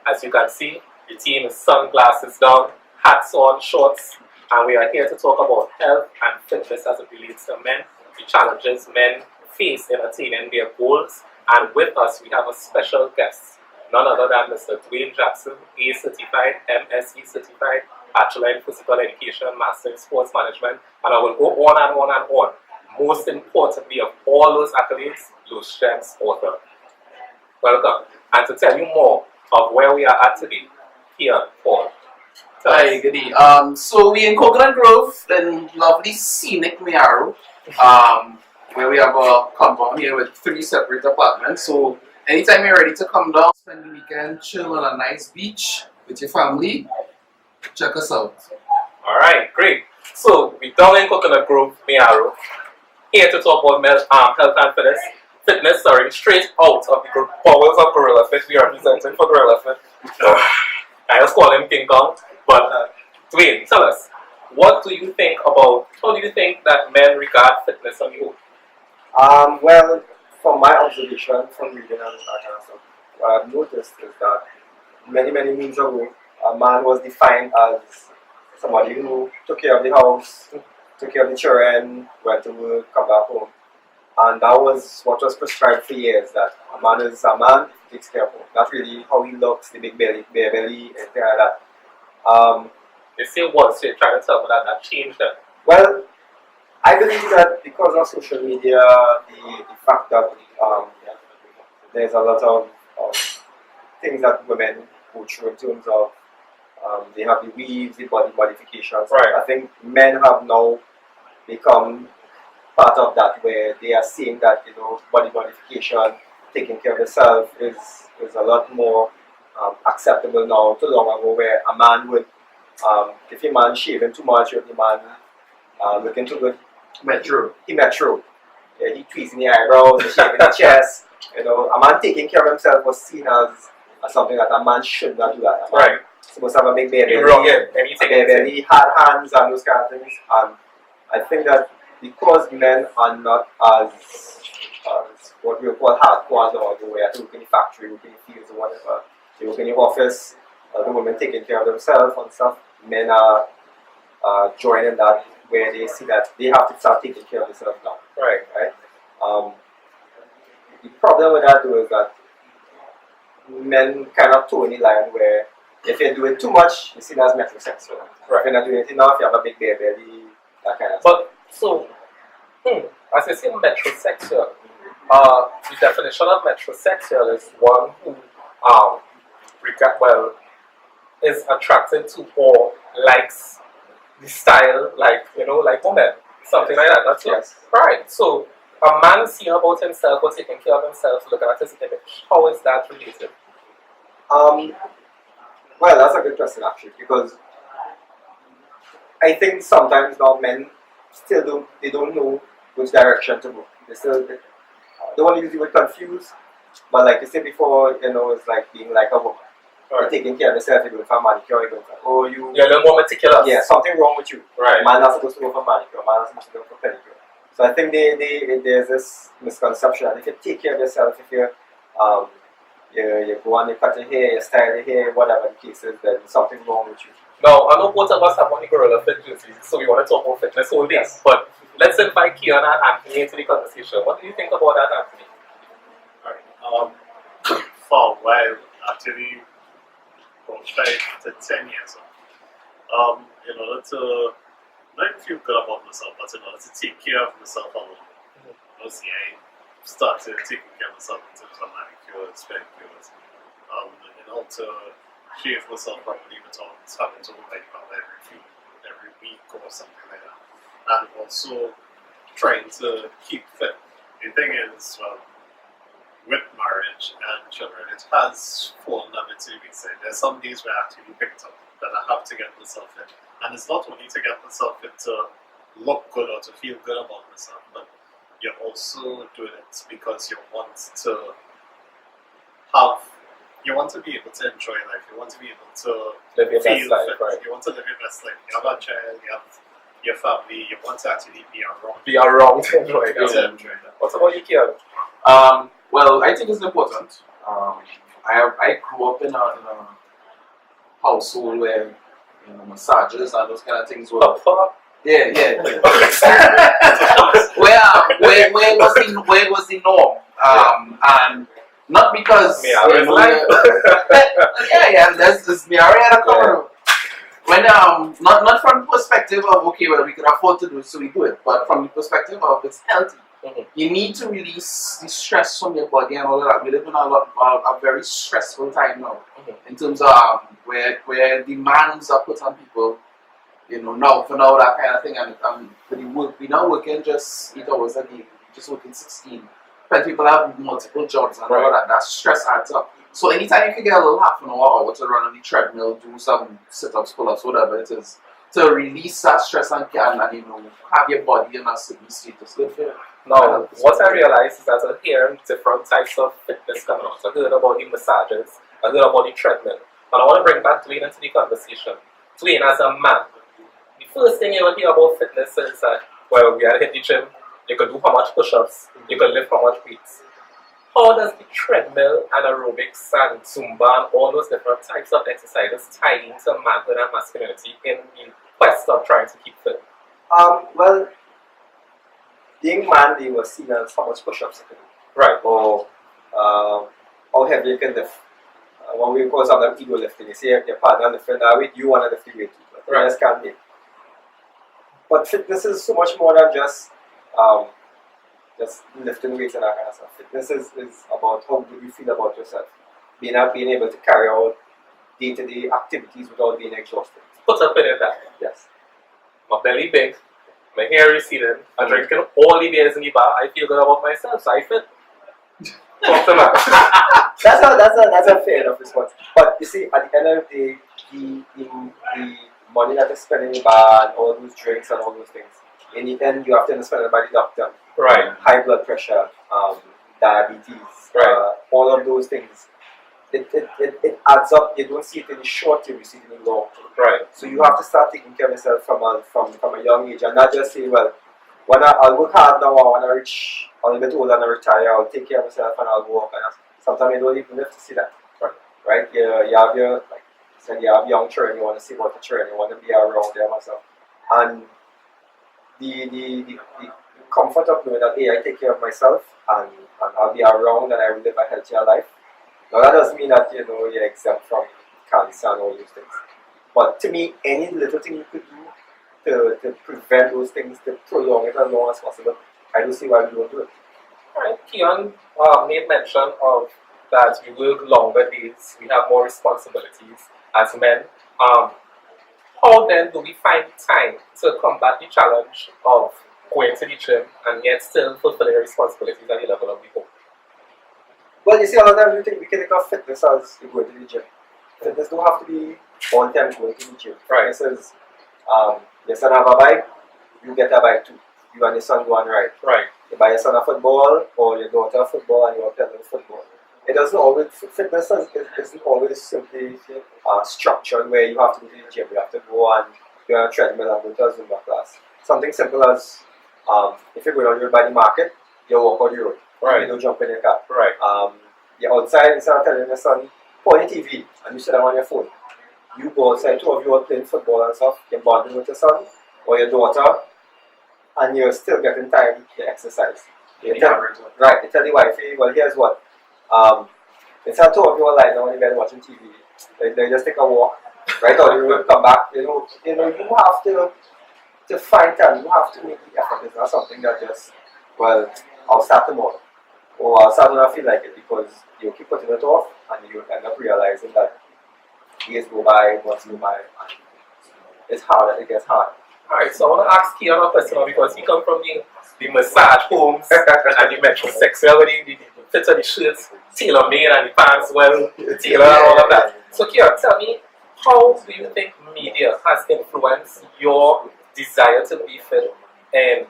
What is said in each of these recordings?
As you can see, the team is sunglasses down, hats on, shorts, and we are here to talk about health and fitness as it relates to men, the challenges men face in attaining their goals. And with us, we have a special guest, none other than Mr. Dwayne Jackson, A certified, MSc certified, Bachelor in Physical Education, Master in Sports Management, and I will go on and on and on. Most importantly of all those accolades, Los Gents author. Welcome. And to tell you more of where we are at today, Keon Paul. Hi, good evening. So we in Coconut Grove in lovely scenic Mayaro, where we have a compound here with 3 separate apartments. So anytime you're ready to come down, spend the weekend, chill on a nice beach with your family, check us out. Alright, great. So we're down in Coconut Grove, Mayaro, here to talk about health and fitness, straight out of the powers of Gorilla Fit. We are presenting for Gorilla Fit. I just call him King Kong. But Dwayne, tell us, how do you think that men regard fitness on you? Well, from my observation from reading and that kind of stuff, what I've noticed is that many moons ago, a man was defined as somebody who took care of the house, took care of the children, went to work, come back home. And that was what was prescribed for years, that a man is a man, he takes care of him. Not really how he looks, the big belly, anything like that. They say once, so you're trying to tell me that changed that. Well, I believe that because of social media, the fact that there's a lot of things that women go through in terms of they have the weaves, the body modifications. Right. I think men have now become part of that, where they are seeing that body modification, taking care of yourself is a lot more acceptable now. Too long ago, where a man would, if a man shaving too much, or if a man looking too good, he met through. Yeah, he tweezing the eyebrows, he shaving the chest. A man taking care of himself was seen as something that a man should not do. That. Right. Supposed to have a big belly, very hard hands and those kind of things. And I think that because men are not as what we call hardcore as they were to work in the factory, work in the fields or whatever, they work in the office, the women taking care of themselves and stuff, men are joining that, where they see that they have to start taking care of themselves now. Right. The problem with that though is that men kind of toe in the line where if you're doing too much, you're seen as metrosexual. Right. If you're not doing anything enough, you have a big belly, that kind of stuff. But so, as I say, metrosexual. The definition of metrosexual is one who is attracted to or likes the style like women, something like that. That's yes. Right. So a man seeing about himself or taking care of himself, looking at his image. How is that related? Well, that's a good question actually, because I think sometimes now men still don't know which direction to go. They don't want to use the word confused, but like you said before, it's like being like a woman. Right. You're taking care of yourself, you're going for manicure, you're going for, you're a little more meticulous. Yeah, something wrong with you. Right. Man not supposed to go for manicure, man not supposed to go for pedicure. So I think there's this misconception. If you take care of yourself, if you go and you cut your hair, you style your hair, whatever the case is, there's something wrong with you. Now, I know both of us have on the Gorilla Fit jerseys, so we want to talk about fitness all day. But let's invite Keon and Anthony into the conversation. What do you think about that, Anthony? Alright. For a while, actually, about 5 to 10 years ago, in order to not feel good about myself, but in order to take care of myself alone, I started taking care of myself in terms of manicures, pedicures, to shave myself properly without having to look like every week or something like that. And also trying to keep fit. The thing is, with marriage and children, it has fallen a bit to the wayside. There's some days where I actually picked up that I have to get myself fit. And it's not only to get myself fit to look good or to feel good about myself, but you're also doing it because you want to be able to enjoy life. You want to be able to live your best feel life, fit. right? You want to live your best life. You have a child, you have your family, you want to actually be around. Be around to enjoy that. To enjoy that. What about you, Keon? Well, I think it's important I grew up in a household where massages and those kind of things were. Yeah. where it was the norm. And not because there's Mayaro and a cover. When not from the perspective of okay, well we can afford to do it, so we do it, but from the perspective of it's healthy. You need to release the stress from your body and all of that. We live in a very stressful time now in terms of where demands are put on people. Now for now that kind of thing, and for the work we now working just 8 hours a day, just working 16. But people have multiple jobs and all of that stress adds up. So anytime you can get a little half an hour to run on the treadmill, do some sit-ups, pull-ups, whatever it is, to release that stress and have your body in a certain state, it's good for you. Now, what I realized is that I hear different types of fitness coming out. So I heard about the massages, I heard about the treadmill. And I want to bring back Dwayne into the conversation. Dwayne, as a man, the first thing you will hear about fitness is that, well, we are hit the gym, you can do how much push-ups, you can lift how much weights. How does the treadmill and aerobics and Zumba and all those different types of exercises tie into manhood and masculinity in the quest of trying to keep fit? Well, being man, they were seen as how much push-ups you can do. Right. Or how heavy you can lift. What we call sometimes ego lifting. You see your partner lifting that weight, you want to lift the weight too. But right. Rest can't be. But fitness is so much more than just lifting weights and that kind of stuff. Fitness is about how good you feel about yourself. Being able to carry out day-to-day activities without being exhausted. Put up in that. Yes. My belly big, my hair receding, I'm drinking all the beers in the bar, I feel good about myself, so I fit. Talk to me. That's a fair enough response. But you see, at the end of the day, the money that is spent in the bar and all those drinks and all those things, in the end you have to spend it by the doctor. Right. High blood pressure, diabetes, right. All of those things. It adds up. You don't see it in the short term, you see it in the long term. Right. So you have to start taking care of yourself from a young age and not just say, well, when I'll work hard now, when I reach a little bit older and I retire, I'll take care of myself and I'll go up. And sometimes you don't even live to see that. Right? You have your, like you said, you have young children, you want to see about the children, you want to be around them and stuff. And the comfort of knowing that, hey, I take care of myself and I'll be around and I will live a healthier life. Now that doesn't mean that you're exempt from cancer and all those things. But to me, any little thing you could do to prevent those things, to prolong it as long as possible, I don't see why we don't do it. Alright, Keon made mention of that we work longer days, we have more responsibilities as men. How then do we find time to combat the challenge of going to the gym and yet still fulfilling responsibilities at the level of the home? Well, you see, a lot of times we can think of fitness as you go to the gym. Fitness don't have to be one time going to the gym. Right. Fitness is, your son have a bike, you get a bike too. You and your son go and ride. Right. You buy your son a football or your daughter a football and you want to play football. It doesn't always, fitness isn't always simply structured where you have to go to the gym. You have to go and do a treadmill and go to a Zumba class. Something simple as, if you're going on your road by the market, you walk on the road. Right. You don't jump in your car. Right. You're outside, instead of telling your son, put on your TV and you sit down on your phone. You go outside, two of you are playing football and stuff, you're bonding with your son or your daughter, and you're still getting time to exercise. You tell the wife, hey, well, here's what. Instead of two of you are lying down in bed watching TV, they just take a walk, right? Or you will come back. You have to find time. You have to make the effort. It's not something that just, well, I'll start tomorrow. Or I'll start when I feel like it, because you keep putting it off and you end up realizing that years go by, months go by, and it's hard, it gets hard. Alright, so I want to ask Keon a question because he comes from the massage homes and the metrosexuality, the fit of the shirts, tailor made and the pants well, tailor and all of that. So Keon, tell me, how do you think media has influenced your desire to be fit and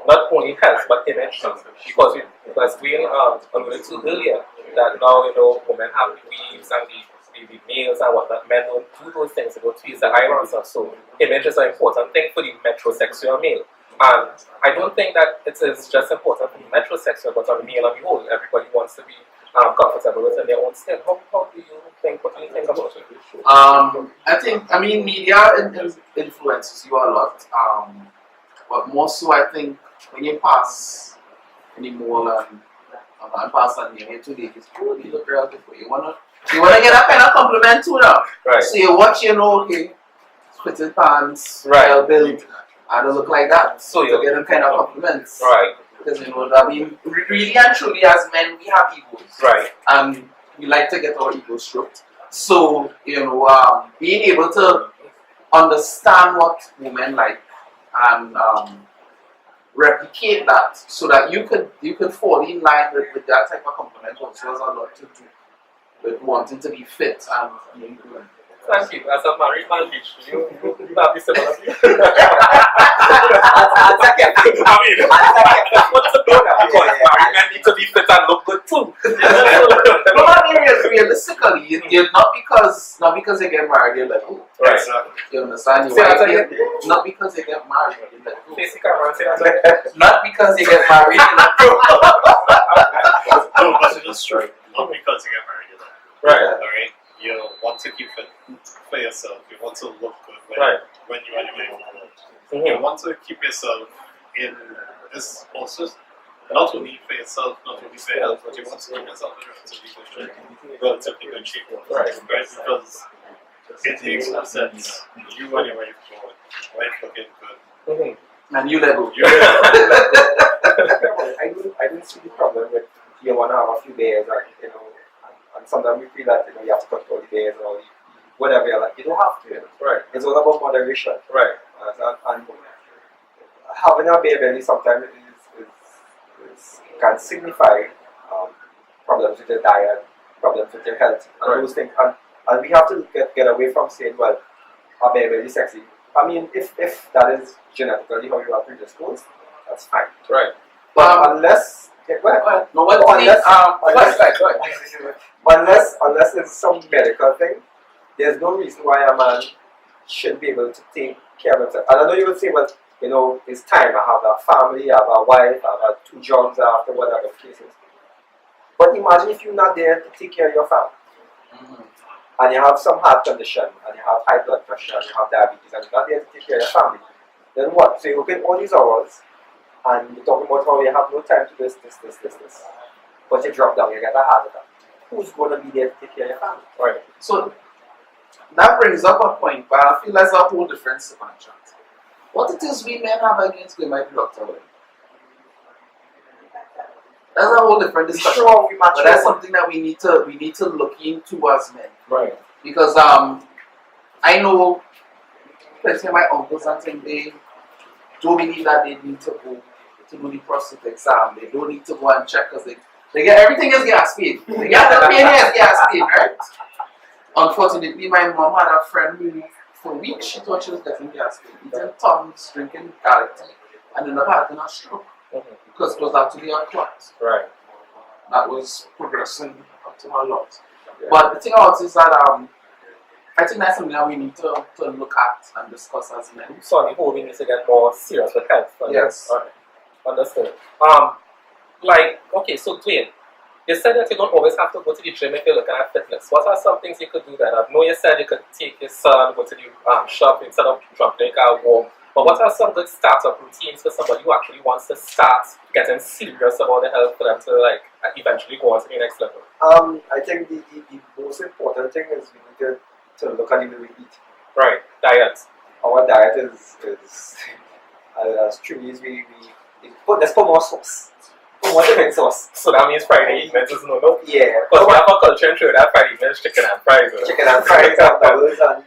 not only health but image? Because Dwayne alluded to earlier that now women have the weaves and the nails and whatnot. Men don't do those things, they don't tweeze the eyebrows and so image is an important thing for the metrosexual male. And I don't think that it is just important for the metrosexual, but on the male and the whole. Everybody wants to be comfortable within their own skin. How do you think? What do you think about it? I mean, media influences you a lot. But more so, I think when you pass any mall and pass on the today, it's cool. You look real beautiful. You wanna get that kind of compliment too now. Right. So you watch, okay, fitted pants, Right. well built. I don't look like that. So you get them kind of compliments. Right. Because I mean, really and truly, as men, we have egos. Right. And we like to get our egos stroked. So being able to understand what women like and replicate that, so that you could fall in line with that type of compliment also has a lot to do with wanting to be fit and being good. Thank you. As a married man, you have this similar view. Because married men need to be fit and look good too. No, I mean, realistically, you're not because you get married, you're like, oh, right. You understand? Not because you get married, you're like, oh. Not because you get married, you're like, oh. No, but it is true. Not because you get married, you're like, right. Alright? You want to keep it for yourself. You want to look good when you are in your own world. You want to keep yourself in this also not only for yourself, not only for your health, but you want to keep yourself in relatively good shape. Right? Because it makes no sense. You and your wife looking good. And you let go. I don't see the problem with you want to have a few days and and sometimes we feel that you have to cut all the days or whatever you like. You don't have to. Right. It's all about moderation. Right. And having a baby sometimes can signify problems with your diet, problems with your health, and those things. And we have to get away from saying, well, a baby is sexy. I mean, if that is genetically how you are predisposed, that's fine. Right. But unless unless there's some medical thing, there's no reason why a man shouldn't be able to take care of himself. And I know you will say, well, it's time. I have a family, I have a wife, I have 2 jobs after whatever the case is. But imagine if you're not there to take care of your family. And you have some heart condition, and you have high blood pressure, and you have diabetes, and you're not there to take care of your family. Then what? So you work in all these hours, and you're talking about how you have no time to this. But you drop down, you get a heart attack. Who's going to be there to take care of your family? Right. So that brings up a point, but I feel that's a whole different subject. What it is we men have against women might be doctor. That's a whole different discussion. Sure, but that's something that we need to look into as men. Right. Because I know, especially my uncles and things, they don't believe that they need to go to do the prostate exam. They don't need to go and check because they get everything is gas paid. They get the pain is gas paid, right? Unfortunately, my mom had a friend who, for weeks, she thought she was getting gas paid, eating tons, drinking garlic tea, and ended up having a stroke. Because it was actually a clot. Right. That was progressing up to a lot. Yeah. But the thing about it is that I think that's something that we need to look at and discuss as men. So on the whole, we need to get more serious with health. Yes. Alright. Understood. Okay, so Dwayne, you said that you don't always have to go to the gym if you're looking at fitness. What are some things you could do then? I know you said you could take your son, go to the shop instead of jumping a walk. But what are some good startup routines for somebody who actually wants to start getting serious about the health for them to eventually go on to the next level? I think the most important thing is we need to look at the way we eat. Right, diet. Our diet is as true as let's put more sauce. Put more chicken sauce. So that means Friday evenings is no? Yeah. Because we have a culture in that Friday evenings chicken and fries. Chicken and fries and doubles and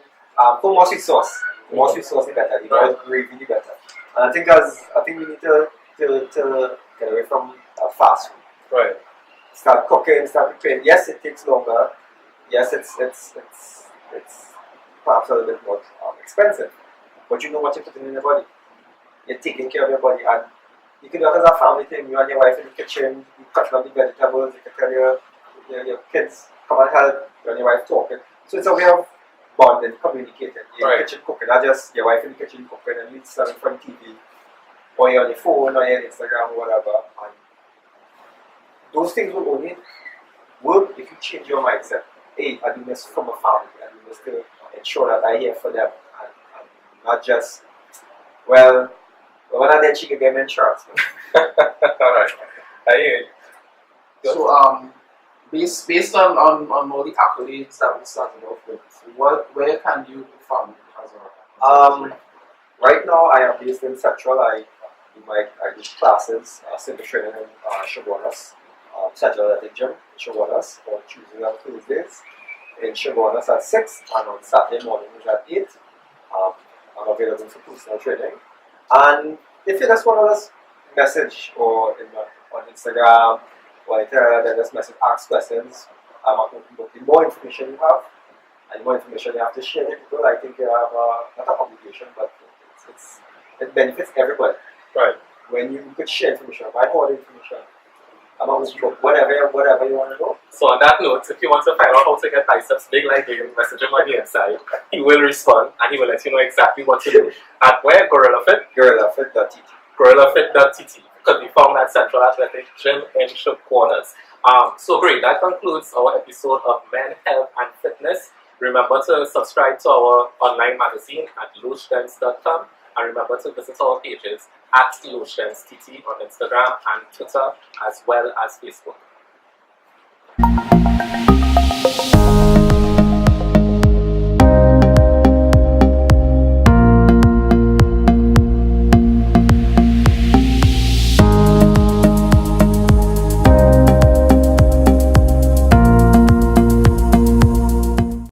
put more sweet sauce. More sweet sauce the better, the more gravy the better. And I think we need to get away from fast food. Right. Start cooking, start preparing. Yes, it takes longer. Yes, it's perhaps a little bit more expensive. But you know what you're putting in your body. You're taking care of your body, and you can do it as a family thing. You and your wife in the kitchen, you cut up the vegetables. You can tell your kids come and help. You and your wife talking. So it's a way of bonding, communicating. You're in the kitchen cooking, not just your wife in the kitchen cooking and you standing in front of TV, or you're on your phone, or you're on Instagram, or whatever. And those things will only work if you change your mindset. Hey, I do this for my family. I do this to ensure that I here for them, and not just well. When I did, she could get me insurance. Alright. I hear you. So based on all the accolades that we started off with, where can you perform as a Right now, I am based in Central. I do classes, simple training in Shogunas, Central Athletic Gym in Shogunas on Tuesdays and Thursdays. In Shogunas at 6 and on Saturday mornings at 8. I'm available for personal training. And if you just want to just message or on Instagram or then just message, ask questions, the more information you have and the more information you have to share with people, I think you have not an obligation, but it benefits everybody. Right. When you could share information, provide all the information about whatever you want to know. So on that note, if you want to find out how to get biceps big like him, message him on the inside. He will respond and he will let you know exactly what to do. At where? Gorilla Fit? GorillaFit.TT. GorillaFit.TT. Could be found at Central Athletic Gym in Shub Corners. So great, that concludes our episode of Men, Health and Fitness. Remember to subscribe to our online magazine at losgents.com, and remember to visit our pages at Los Gents TT on Instagram and Twitter as well as Facebook.